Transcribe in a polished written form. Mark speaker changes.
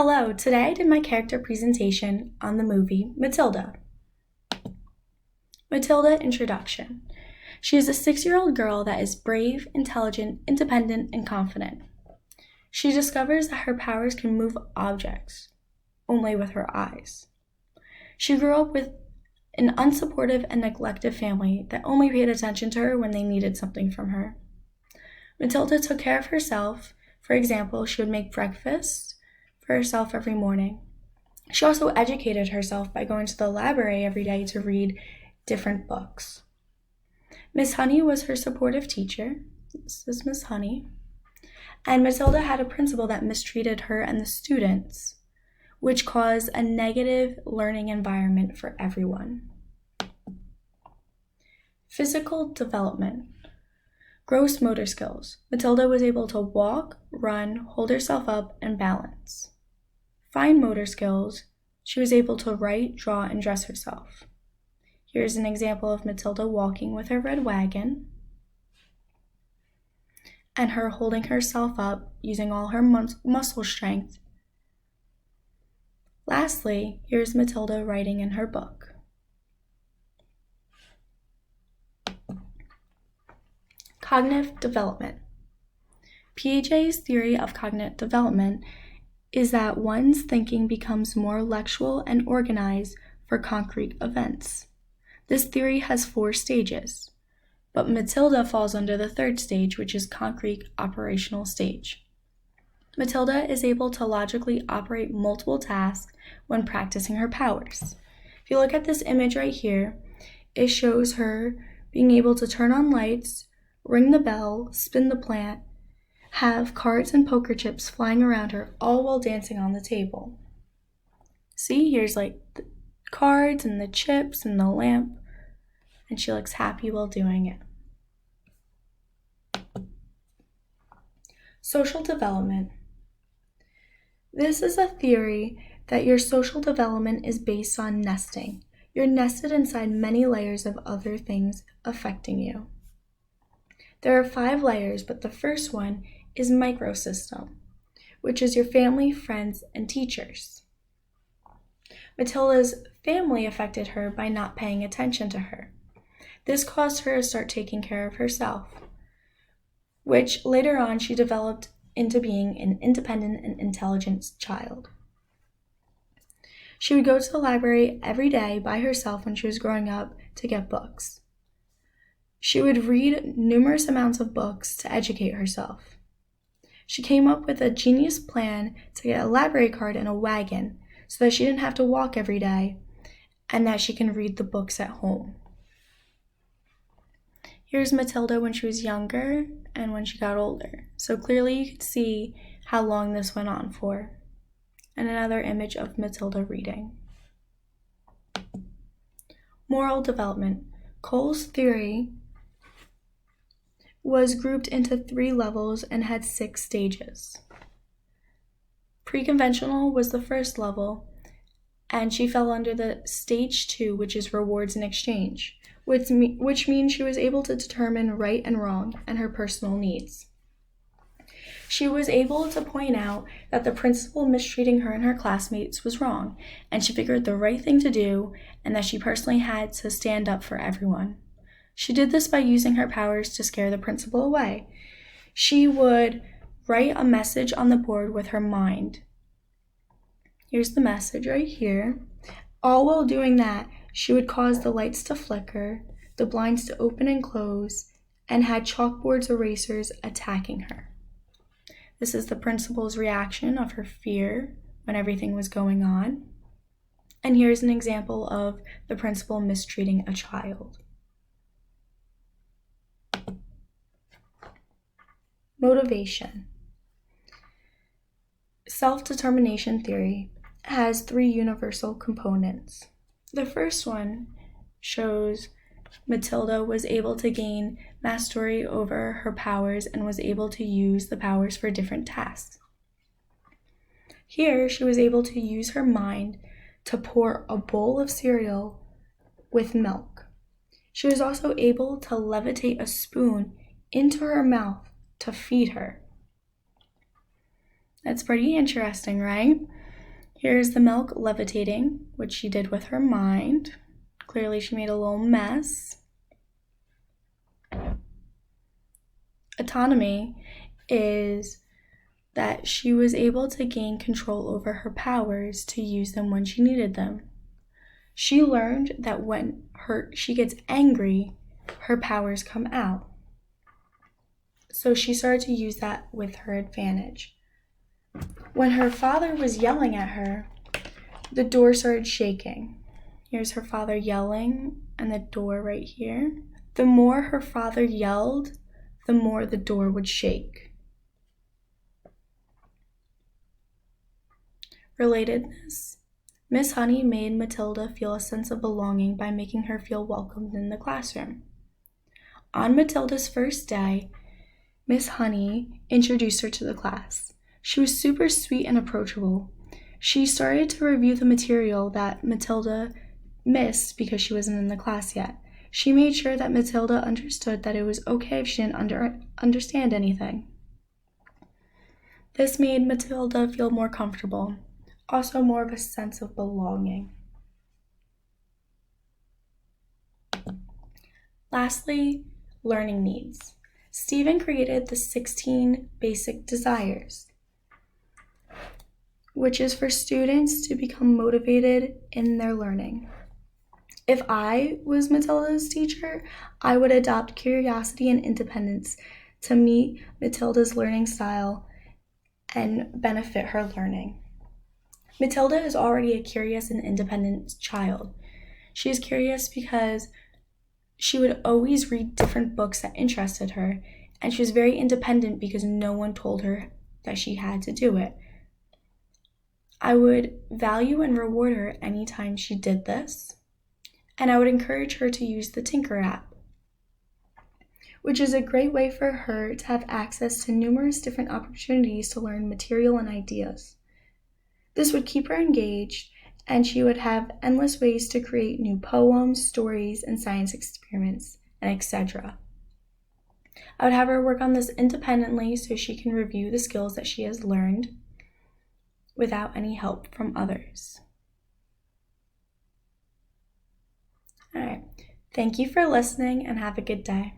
Speaker 1: Hello, today I did my character presentation on the movie Matilda. Matilda Introduction. She is a 6-year-old girl that is brave, intelligent, independent, and confident. She discovers that her powers can move objects, only with her eyes. She grew up with an unsupportive and neglected family that only paid attention to her when they needed something from her. Matilda took care of herself. For example, she would make breakfast for herself every morning. She also educated herself by going to the library every day to read different books. Miss Honey was her supportive teacher. This is Miss Honey. And Matilda had a principal that mistreated her and the students, which caused a negative learning environment for everyone. Physical development. Gross motor skills. Matilda was able to walk, run, hold herself up, and balance. Fine motor skills. She was able to write, draw, and dress herself. Here's an example of Matilda walking with her red wagon and her holding herself up using all her muscle strength. Lastly, here's Matilda writing in her book. Cognitive development. Piaget's theory of cognitive development is that one's thinking becomes more intellectual and organized for concrete events. This theory has 4 stages, but Matilda falls under the 3rd stage, which is concrete operational stage. Matilda is able to logically operate multiple tasks when practicing her powers. If you look at this image right here, it shows her being able to turn on lights, ring the bell, spin the plant, have cards and poker chips flying around her, all while dancing on the table. See, here's like the cards and the chips and the lamp, and she looks happy while doing it. Social development. This is a theory that your social development is based on nesting. You're nested inside many layers of other things affecting you. There are 5 layers, but the first one is microsystem, which is your family, friends, and teachers. Matilda's family affected her by not paying attention to her. This caused her to start taking care of herself, which later on she developed into being an independent and intelligent child. She would go to the library every day by herself when she was growing up to get books. She would read numerous amounts of books to educate herself. She came up with a genius plan to get a library card and a wagon so that she didn't have to walk every day and that she can read the books at home. Here's Matilda when she was younger and when she got older. So clearly you can see how long this went on for. And another image of Matilda reading. Moral development. Cole's theory was grouped into 3 levels and had 6 stages. Pre-conventional was the first level, and she fell under the stage 2, which is rewards and exchange, which means she was able to determine right and wrong and her personal needs. She was able to point out that the principal mistreating her and her classmates was wrong, and she figured the right thing to do, and that she personally had to stand up for everyone. She did this by using her powers to scare the principal away. She would write a message on the board with her mind. Here's the message right here. All while doing that, she would cause the lights to flicker, the blinds to open and close, and had chalkboards erasers attacking her. This is the principal's reaction of her fear when everything was going on. And here's an example of the principal mistreating a child. Motivation. Self-determination theory has 3 universal components. The first one shows Matilda was able to gain mastery over her powers and was able to use the powers for different tasks. Here, she was able to use her mind to pour a bowl of cereal with milk. She was also able to levitate a spoon into her mouth to feed her. That's pretty interesting, right? Here's the milk levitating, which she did with her mind. Clearly she made a little mess. Autonomy is that she was able to gain control over her powers to use them when she needed them. She learned that when she gets angry, her powers come out. So she started to use that with her advantage. When her father was yelling at her, the door started shaking. Here's her father yelling and the door right here. The more her father yelled, the more the door would shake. Relatedness. Miss Honey made Matilda feel a sense of belonging by making her feel welcomed in the classroom. On Matilda's first day, Miss Honey introduced her to the class. She was super sweet and approachable. She started to review the material that Matilda missed because she wasn't in the class yet. She made sure that Matilda understood that it was okay if she didn't understand anything. This made Matilda feel more comfortable, also more of a sense of belonging. Lastly, learning needs. Stephen created the 16 basic desires, which is for students to become motivated in their learning. If I was Matilda's teacher, I would adopt curiosity and independence to meet Matilda's learning style and benefit her learning. Matilda is already a curious and independent child. She is curious because she would always read different books that interested her, and she was very independent because no one told her that she had to do it. I would value and reward her anytime she did this, and I would encourage her to use the Tinker app, which is a great way for her to have access to numerous different opportunities to learn material and ideas. This would keep her engaged, and she would have endless ways to create new poems, stories, and science experiments, and etc. I would have her work on this independently so she can review the skills that she has learned without any help from others. All right. Thank you for listening and have a good day.